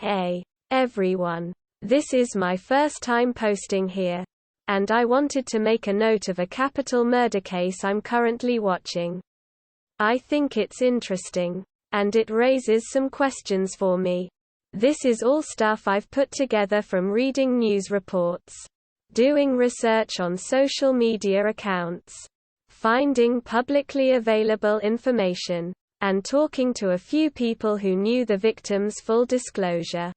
Hey, everyone. This is my first time posting here. And I wanted to make a note of a capital murder case I'm currently watching. I think it's interesting. And it raises some questions for me. This is all stuff I've put together from reading news reports, doing research on social media accounts, finding publicly available information, and talking to a few people who knew the victims. Full disclosure.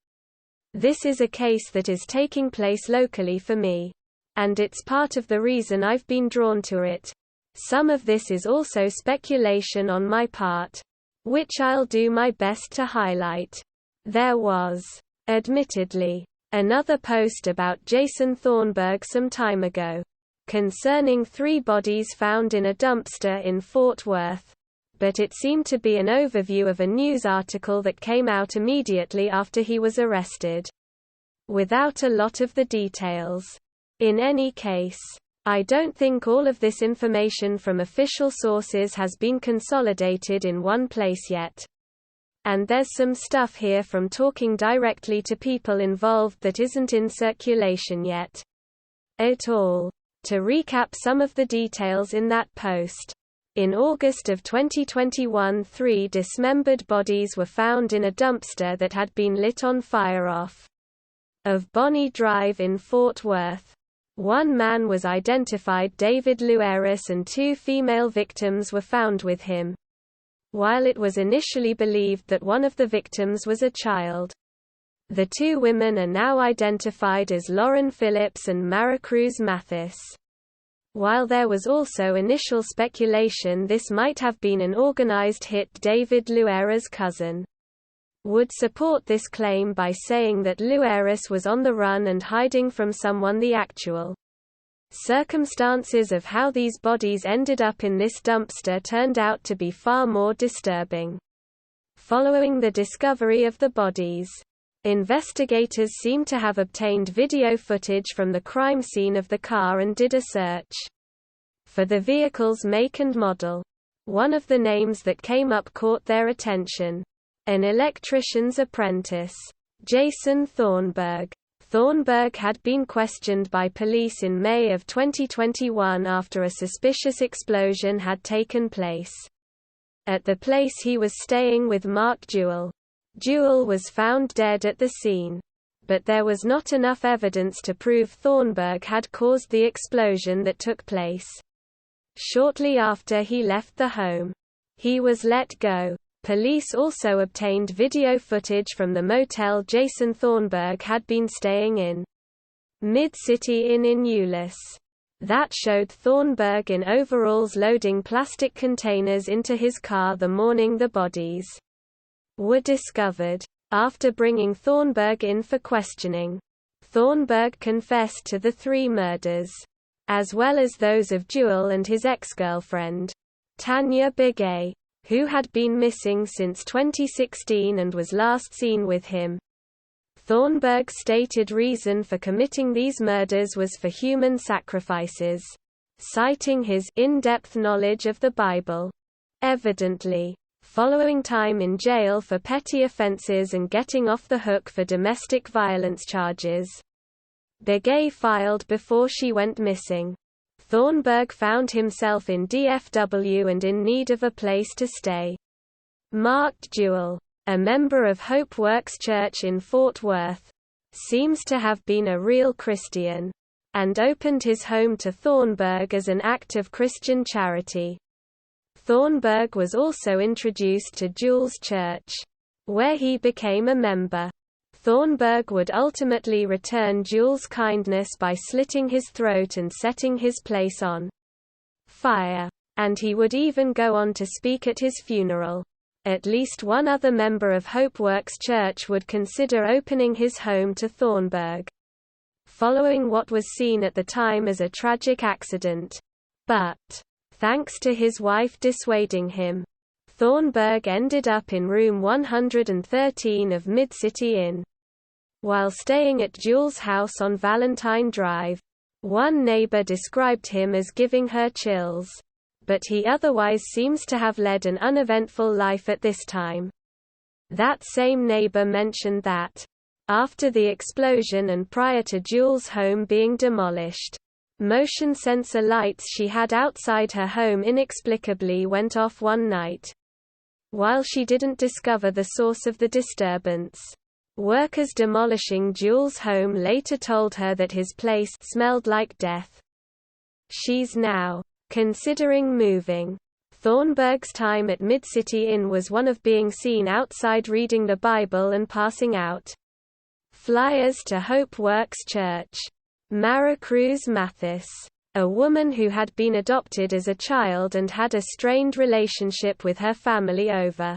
This is a case that is taking place locally for me. And it's part of the reason I've been drawn to it. Some of this is also speculation on my part, which I'll do my best to highlight. There was, admittedly, another post about Jason Thornburg some time ago, concerning 3 bodies found in a dumpster in Fort Worth, but it seemed to be an overview of a news article that came out immediately after he was arrested, without a lot of the details. In any case, I don't think all of this information from official sources has been consolidated in one place yet. And there's some stuff here from talking directly to people involved that isn't in circulation yet at all. To recap some of the details in that post. In August of 2021, 3 dismembered bodies were found in a dumpster that had been lit on fire off of Bonnie Drive in Fort Worth. One man was identified, David Lueris, and 2 female victims were found with him, while it was initially believed that one of the victims was a child. The 2 women are now identified as Lauren Phillips and Maricruz Mathis. While there was also initial speculation this might have been an organized hit, David Luera's cousin would support this claim by saying that Lueris was on the run and hiding from someone. The actual circumstances of how these bodies ended up in this dumpster turned out to be far more disturbing. Following the discovery of the bodies, investigators seem to have obtained video footage from the crime scene of the car and did a search for the vehicle's make and model. One of the names that came up caught their attention: an electrician's apprentice, Jason Thornburg. Thornburg had been questioned by police in May of 2021 after a suspicious explosion had taken place at the place he was staying with Mark Jewell. Jewell was found dead at the scene, but there was not enough evidence to prove Thornburg had caused the explosion that took place. Shortly after he left the home, he was let go. Police also obtained video footage from the motel Jason Thornburg had been staying in, Mid-City Inn in Euless, that showed Thornburg in overalls loading plastic containers into his car the morning the bodies were discovered. After bringing Thornburg in for questioning, Thornburg confessed to the 3 murders, as well as those of Jewell and his ex-girlfriend, Tanya Begay, who had been missing since 2016 and was last seen with him. Thornburg's stated reason for committing these murders was for human sacrifices, citing his in-depth knowledge of the Bible. Evidently, following time in jail for petty offenses and getting off the hook for domestic violence charges Begay filed before she went missing, Thornburg found himself in DFW and in need of a place to stay. Mark Jewell, a member of Hope Works Church in Fort Worth, seems to have been a real Christian, and opened his home to Thornburg as an act of Christian charity. Thornburg was also introduced to Jewell's church, where he became a member. Thornburg would ultimately return Jewell's kindness by slitting his throat and setting his place on fire, and he would even go on to speak at his funeral. At least one other member of Hope Works Church would consider opening his home to Thornburg, following what was seen at the time as a tragic accident. But, thanks to his wife dissuading him, Thornburg ended up in room 113 of Mid-City Inn. While staying at Jewell's house on Valentine Drive, one neighbor described him as giving her chills, but he otherwise seems to have led an uneventful life at this time. That same neighbor mentioned that after the explosion and prior to Jewel's home being demolished. Motion sensor lights she had outside her home inexplicably went off one night. While she didn't discover the source of the disturbance, workers demolishing Jewel's home later told her that his place smelled like death. She's now considering moving. Thornburg's time at Mid-City Inn was one of being seen outside reading the Bible and passing out flyers to Hope Works Church. Mara Cruz Mathis, a woman who had been adopted as a child and had a strained relationship with her family over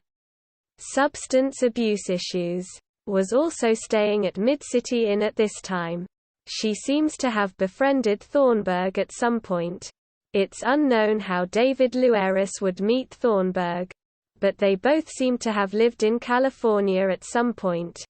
substance abuse issues, was also staying at Mid-City Inn at this time. She seems to have befriended Thornburg at some point. It's unknown how David Lueris would meet Thornburg, but they both seem to have lived in California at some point.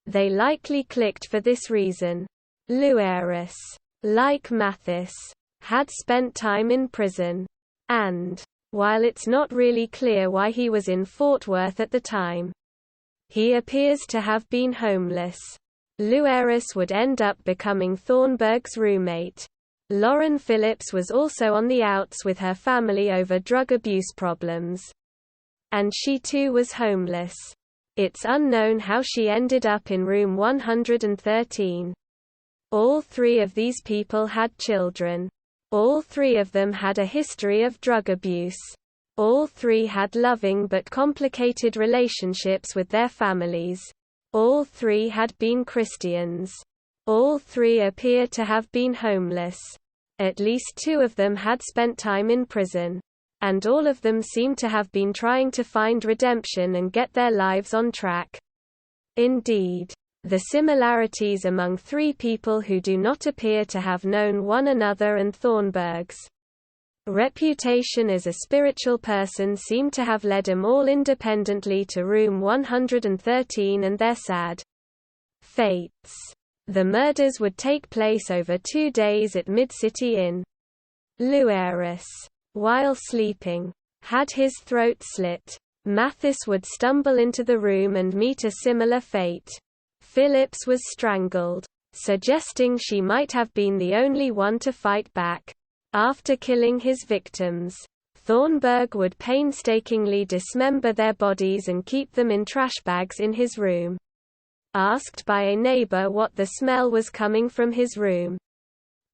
They likely clicked for this reason. Lueris, like Mathis, had spent time in prison, and, while it's not really clear why he was in Fort Worth at the time, he appears to have been homeless. Lueris would end up becoming Thornburg's roommate. Lauren Phillips was also on the outs with her family over drug abuse problems, and she too was homeless. It's unknown how she ended up in room 113. All three of these people had children. All three of them had a history of drug abuse. All three had loving but complicated relationships with their families. All three had been Christians. All three appear to have been homeless. At least two of them had spent time in prison. And all of them seem to have been trying to find redemption and get their lives on track. Indeed, the similarities among three people who do not appear to have known one another and Thornburg's reputation as a spiritual person seem to have led them all independently to room 113 and their sad fates. The murders would take place over 2 days at Mid-City Inn. Lueris, while sleeping, had his throat slit. Mathis would stumble into the room and meet a similar fate. Phillips was strangled, suggesting she might have been the only one to fight back. After killing his victims, Thornburg would painstakingly dismember their bodies and keep them in trash bags in his room. Asked by a neighbor what the smell was coming from his room,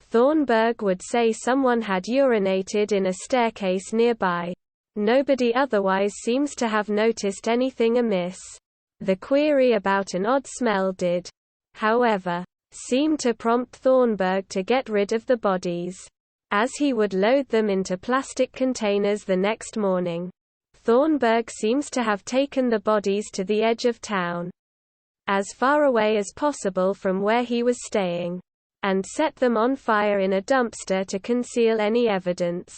Thornburg would say someone had urinated in a staircase nearby. Nobody otherwise seems to have noticed anything amiss. The query about an odd smell did, however, seem to prompt Thornburg to get rid of the bodies, as he would load them into plastic containers the next morning. Thornburg seems to have taken the bodies to the edge of town, as far away as possible from where he was staying, and set them on fire in a dumpster to conceal any evidence.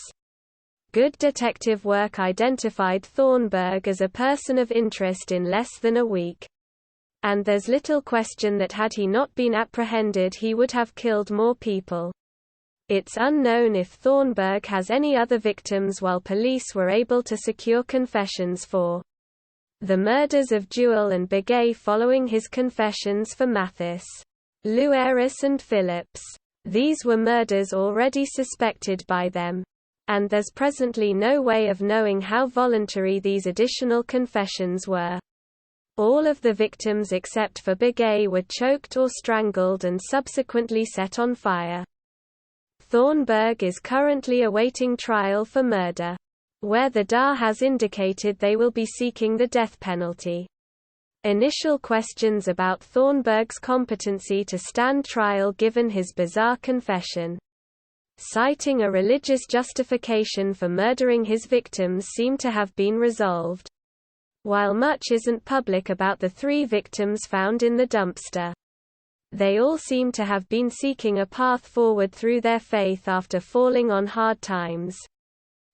Good detective work identified Thornburg as a person of interest in less than a week. And there's little question that had he not been apprehended he would have killed more people. It's unknown if Thornburg has any other victims while police were able to secure confessions for the murders of Jewel and Begay following his confessions for Mathis, Lueris and Phillips. These were murders already suspected by them, and there's presently no way of knowing how voluntary these additional confessions were. All of the victims except for Begay were choked or strangled and subsequently set on fire. Thornburg is currently awaiting trial for murder, where the DA has indicated they will be seeking the death penalty. Initial questions about Thornburg's competency to stand trial given his bizarre confession, citing a religious justification for murdering his victims, seem to have been resolved. While much isn't public about the 3 victims found in the dumpster, they all seem to have been seeking a path forward through their faith after falling on hard times.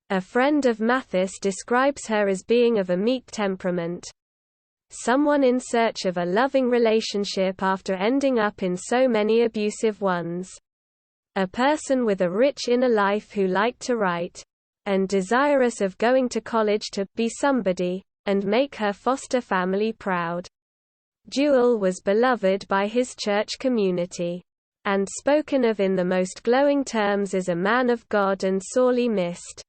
A friend of Mathis describes her as being of a meek temperament, someone in search of a loving relationship after ending up in so many abusive ones. A person with a rich inner life who liked to write, and desirous of going to college to be somebody, and make her foster family proud. Jewell was beloved by his church community, and spoken of in the most glowing terms as a man of God and sorely missed.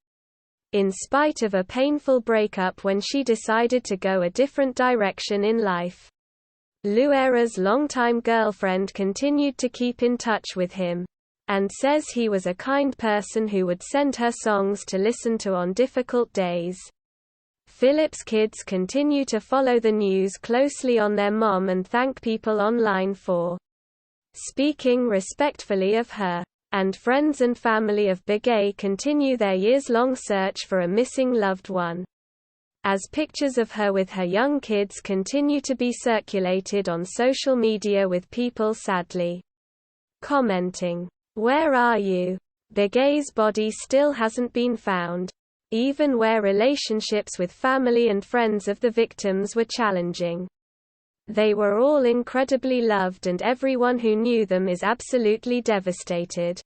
In spite of a painful breakup when she decided to go a different direction in life, Luera's longtime girlfriend continued to keep in touch with him, and says he was a kind person who would send her songs to listen to on difficult days. Philip's kids continue to follow the news closely on their mom and thank people online for speaking respectfully of her, and friends and family of Begay continue their years-long search for a missing loved one. As pictures of her with her young kids continue to be circulated on social media, with people sadly commenting, "Where are you? Begay's body still hasn't been found," even where relationships with family and friends of the victims were challenging. They were all incredibly loved and everyone who knew them is absolutely devastated.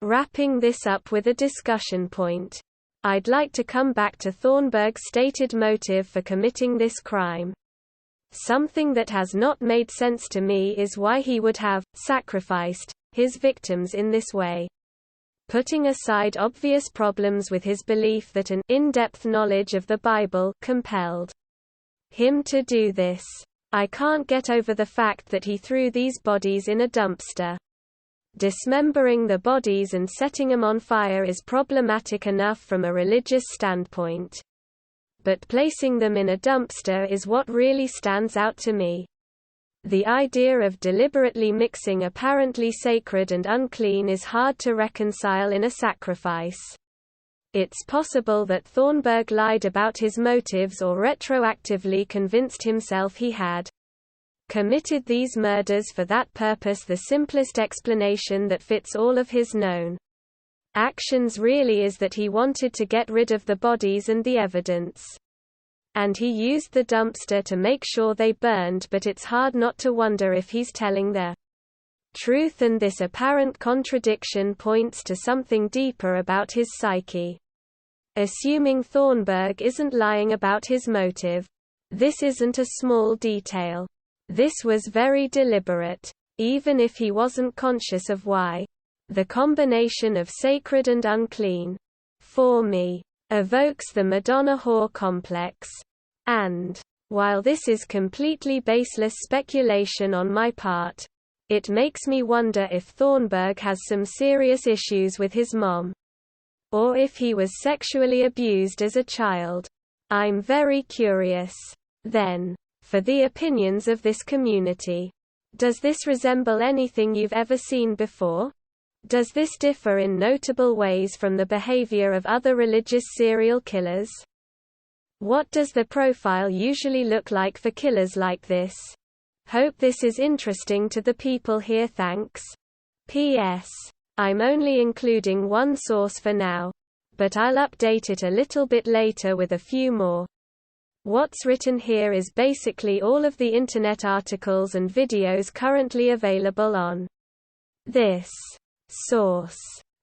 Wrapping this up with a discussion point, I'd like to come back to Thornburg's stated motive for committing this crime. Something that has not made sense to me is why he would have sacrificed his victims in this way. Putting aside obvious problems with his belief that an in-depth knowledge of the Bible compelled him to do this, I can't get over the fact that he threw these bodies in a dumpster. Dismembering the bodies and setting them on fire is problematic enough from a religious standpoint. But placing them in a dumpster is what really stands out to me. The idea of deliberately mixing apparently sacred and unclean is hard to reconcile in a sacrifice. It's possible that Thornburg lied about his motives or retroactively convinced himself he had committed these murders for that purpose. The simplest explanation that fits all of his known actions really is that he wanted to get rid of the bodies and the evidence. And he used the dumpster to make sure they burned, but it's hard not to wonder if he's telling the truth, and this apparent contradiction points to something deeper about his psyche. Assuming Thornburg isn't lying about his motive, this isn't a small detail. This was very deliberate. Even if he wasn't conscious of why. The combination of sacred and unclean, for me, evokes the Madonna whore complex. And, while this is completely baseless speculation on my part, it makes me wonder if Thornburg has some serious issues with his mom. Or if he was sexually abused as a child. I'm very curious, then, for the opinions of this community. Does this resemble anything you've ever seen before? Does this differ in notable ways from the behavior of other religious serial killers? What does the profile usually look like for killers like this? Hope this is interesting to the people here. Thanks. P.S. I'm only including one source for now, but I'll update it a little bit later with a few more. What's written here is basically all of the internet articles and videos currently available on this source.